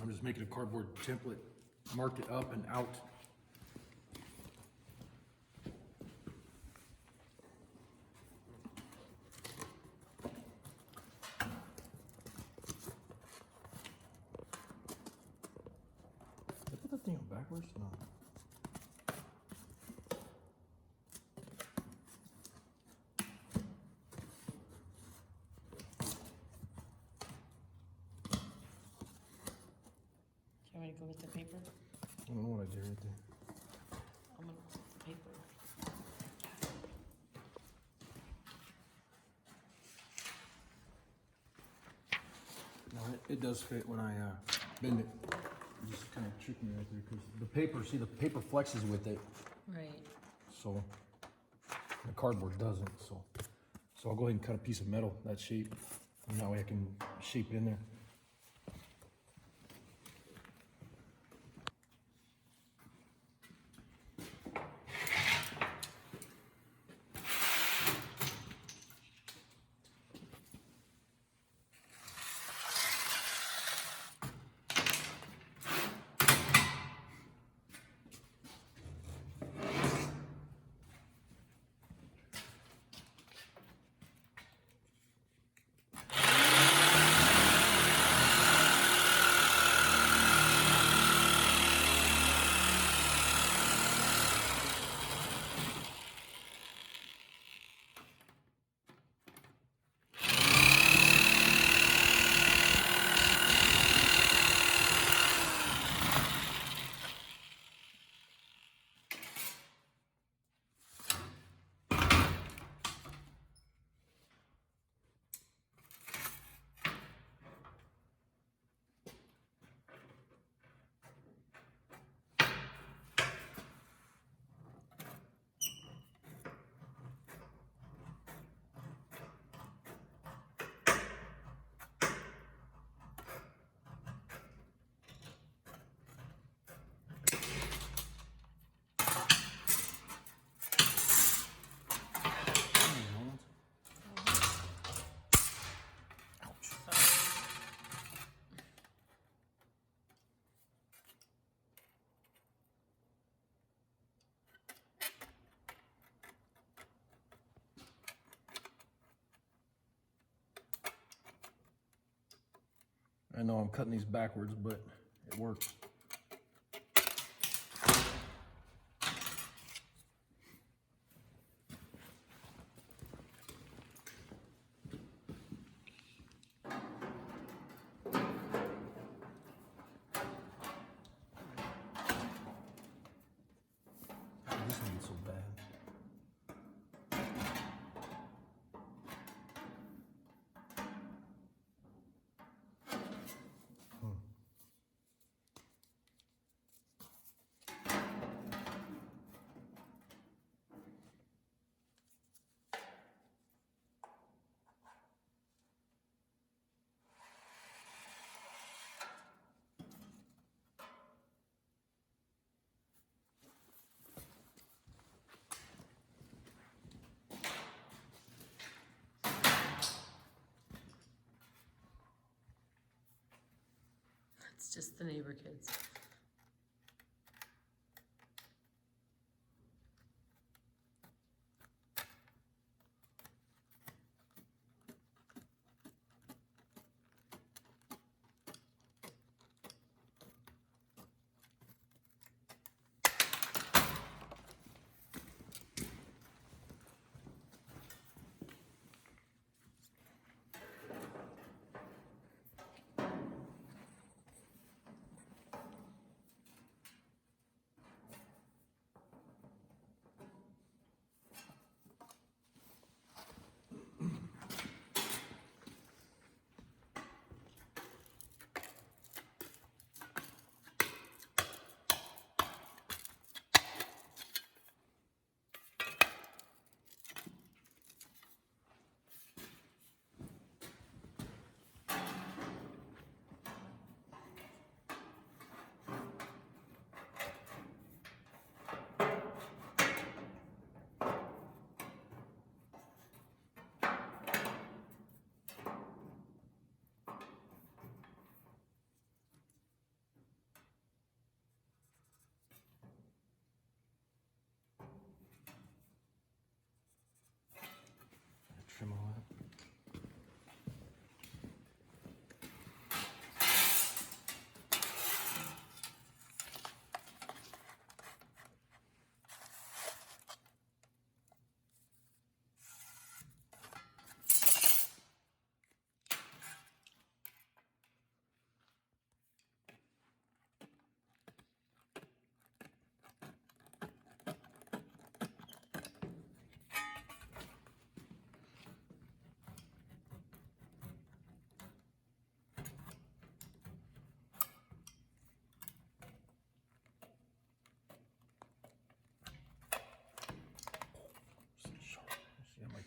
I'm just making a cardboard template, marked it up and out. Did I put that thing on backwards? No. Do you want me to go with the paper? I don't know what I did right there. I'm gonna put the paper. No, it does fit when I bend it. It just kind of tricked me right there because the paper, see the paper flexes with it, Right. so the cardboard doesn't. So I'll go ahead and cut a piece of metal that shape, and that way I can shape it in there. I know I'm cutting these backwards, but it works. This one is so bad. It's just the neighbor kids. trim all that.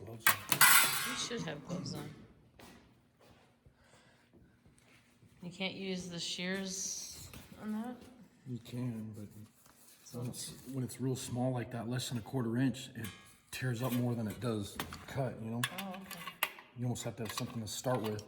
Gloves on. You should have gloves on. You can't use the shears on that? You can, but when it's real small like that, less than a 1/4 inch, it tears up more than it does cut, you know? Oh, okay. You almost have to have something to start with.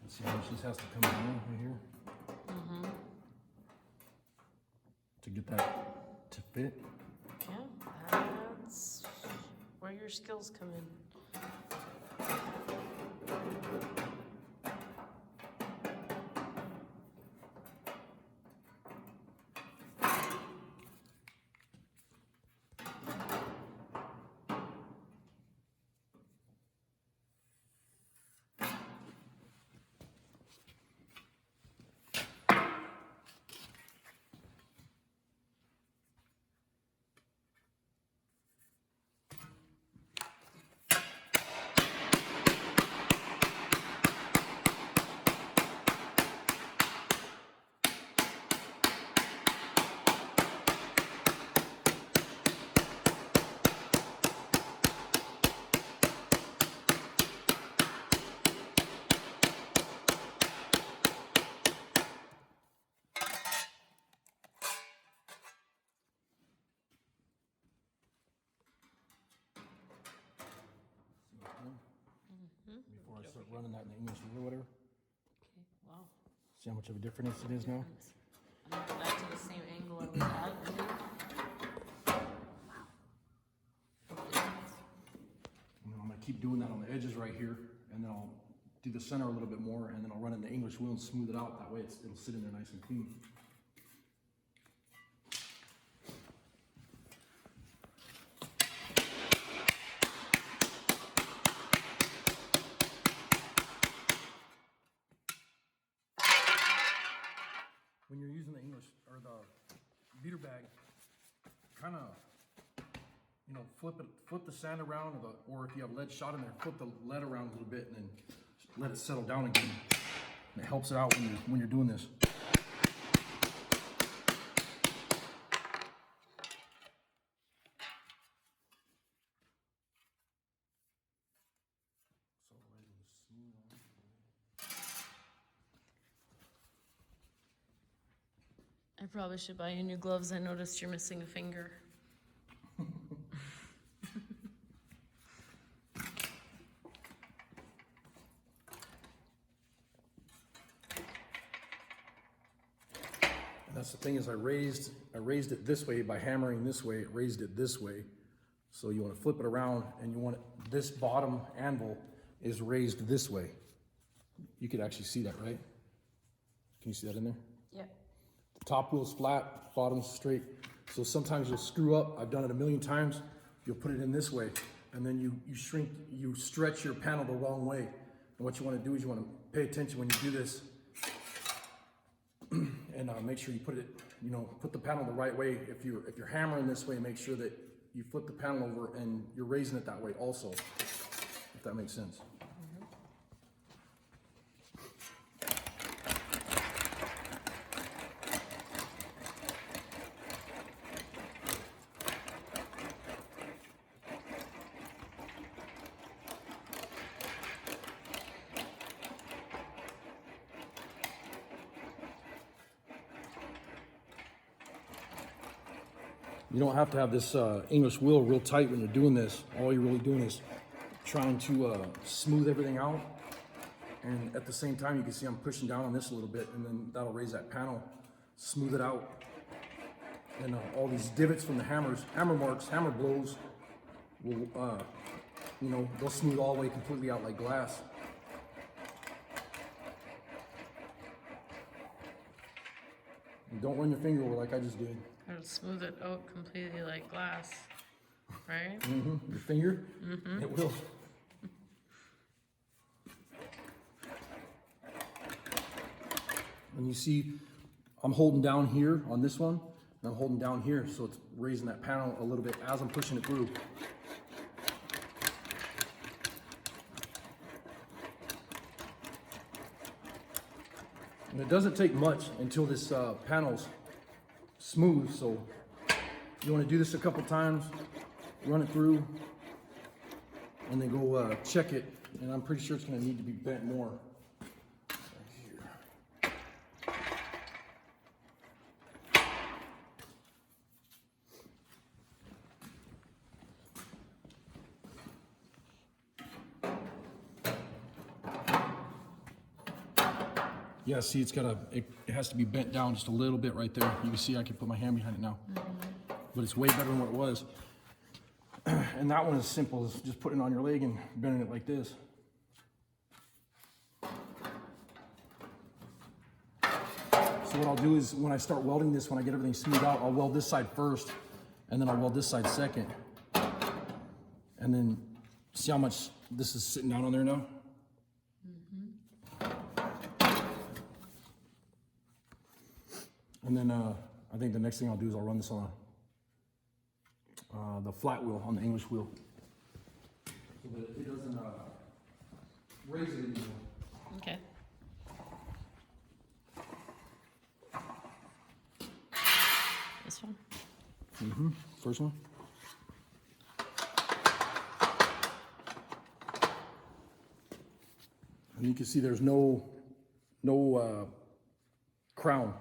See how much this has to come down right here to get that to fit. Yeah, that's where your skills come in. Before I start running that in the English or whatever. Okay, wow. See how much of a difference it is now? I'm going back to the same angle I was at. And then I'm going to keep doing that on the edges right here, and then I'll do the center a little bit more, and then I'll run in the English wheel and smooth it out. That way it'll sit in there nice and clean. When you're using the English or the beater bag, kind of, you know, flip the sand around, or if you have lead shot in there, flip the lead around a little bit and then let it settle down again. And it helps it out when you're doing this. I probably should buy you new gloves. I noticed you're missing a finger. And that's the thing is I raised it this way by hammering this way. It raised it this way. So you want to flip it around, and you want this bottom anvil is raised this way. You could actually see that, right? Can you see that in there? Yep. The top wheel's flat, bottom's straight. So sometimes you'll screw up. I've done it a million times. You'll put it in this way, and then you stretch your panel the wrong way. And what you want to do is you want to pay attention when you do this, and make sure you put it, put the panel the right way. If you're hammering this way, make sure that you flip the panel over and you're raising it that way also, if that makes sense. You don't have to have this English wheel real tight when you're doing this. All you're really doing is trying to smooth everything out. And at the same time, you can see I'm pushing down on this a little bit, and then that'll raise that panel, smooth it out. And all these divots from the hammers, hammer marks, hammer blows, will, you know, they'll smooth all the way completely out like glass. And don't run your finger over like I just did. It'll smooth it out completely like glass, right? Your finger, it will. And you see, I'm holding down here on this one, and I'm holding down here, so it's raising that panel a little bit as I'm pushing it through. And it doesn't take much until this panel's smooth, so you want to do this a couple times, run it through, and then go check it, and I'm pretty sure it's going to need to be bent more. Yeah, see, it has to be bent down just a little bit right there. You can see I can put my hand behind it now. But it's way better than what it was. And that one is simple, it's just putting it on your leg and bending it like this. So what I'll do is when I start welding this, when I get everything smoothed out, I'll weld this side first, and then I'll weld this side second. And then see how much this is sitting down on there now? And then I think the next thing I'll do is I'll run this on the flat wheel, on the English wheel, so that it doesn't raise it anymore. Okay. This one? First one. And you can see there's no crown.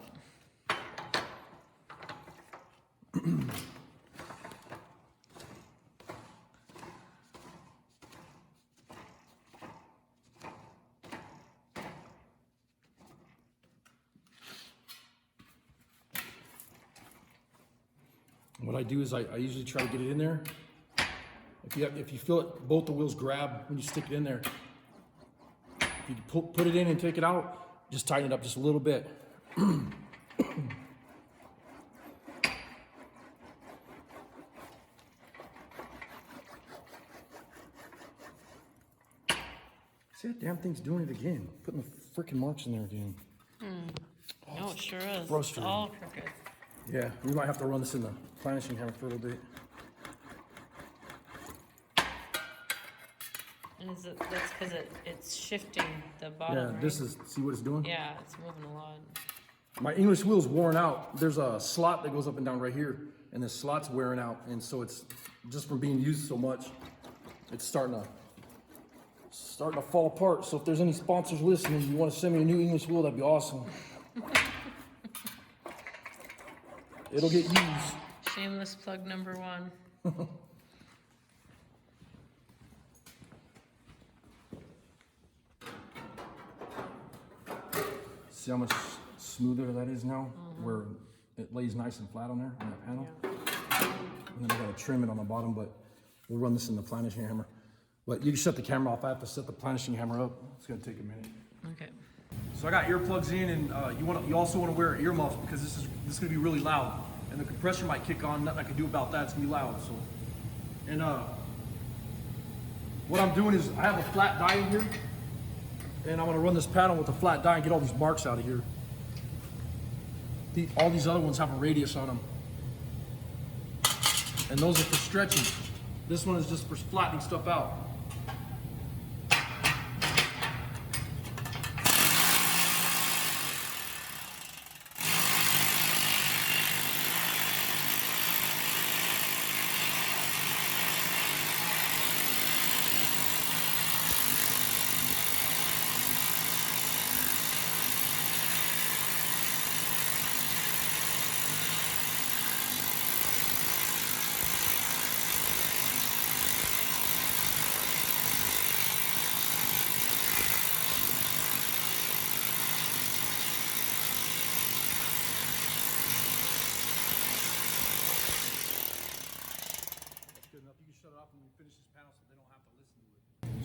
What I do is I usually try to get it in there. If you feel it, both the wheels grab when you stick it in there. If you put it in and take it out, just tighten it up just a little bit. See, that damn thing's doing it again. Putting the freaking marks in there again. No, it sure is. It's frustrating. all crooked. Yeah, we might have to run this in the planishing hammer for a little bit. And that's because it's shifting the bottom, Yeah, right? this is, see what it's doing? Yeah, it's moving a lot. My English wheel's worn out. There's a slot that goes up and down right here, and this slot's wearing out, and so it's just from being used so much, it's starting to fall apart. So if there's any sponsors listening, you want to send me a new English wheel, that'd be awesome. It'll get used. Shameless plug number one. See how much smoother that is now? Where it lays nice and flat on there, on that panel. Yeah. And then I gotta trim it on the bottom, but we'll run this in the planishing hammer. But you can shut the camera off. I have to set the planishing hammer up. It's gonna take a minute. Okay. So I got earplugs in, and you also want to wear earmuffs because this is gonna be really loud, and the compressor might kick on. Nothing I can do about that. It's gonna be loud. So, and what I'm doing is I have a flat die in here, and I'm gonna run this panel with a flat die and get all these marks out of here. All these other ones have a radius on them, and those are for stretching. This one is just for flattening stuff out.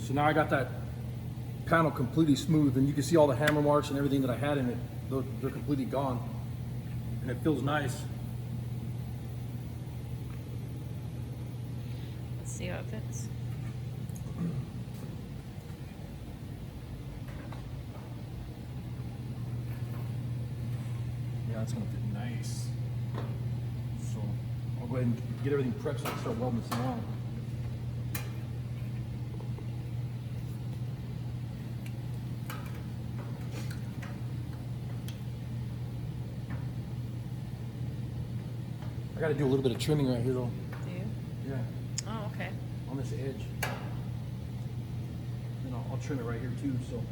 So now I got that panel completely smooth, and you can see all the hammer marks and everything that I had in it. They're completely gone, and it feels nice. Let's see how it fits. Yeah, it's gonna fit nice. So I'll go ahead and get everything prepped so I can start welding this thing on. I gotta do a little bit of trimming right here though. Do you? Yeah, Oh, okay. on this edge. Then I'll trim it right here too, so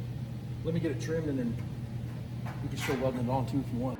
let me get it trimmed and then you can start welding it on too if you want.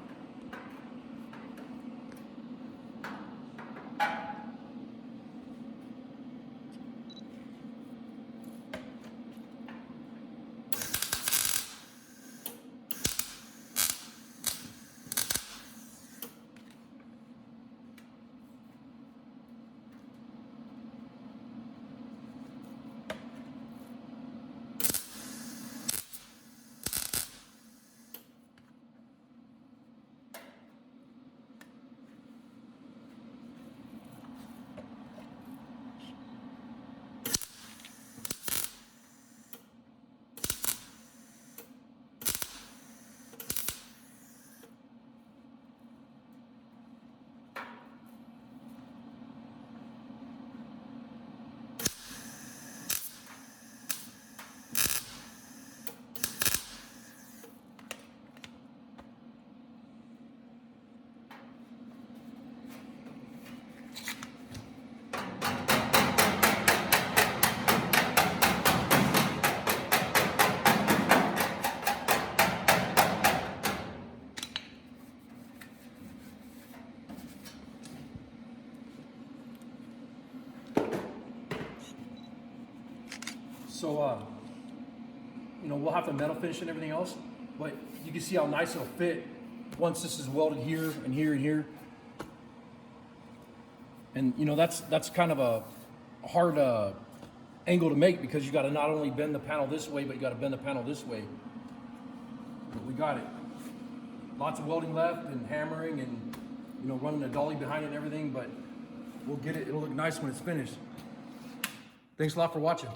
So, you know, we'll have to metal finish and everything else, but you can see how nice it'll fit once this is welded here and here and here. And you know, that's kind of a hard angle to make because you got to not only bend the panel this way, but you got to bend the panel this way. But we got it. Lots of welding left and hammering and, you know, running a dolly behind it and everything, but we'll get it. It'll look nice when it's finished. Thanks a lot for watching.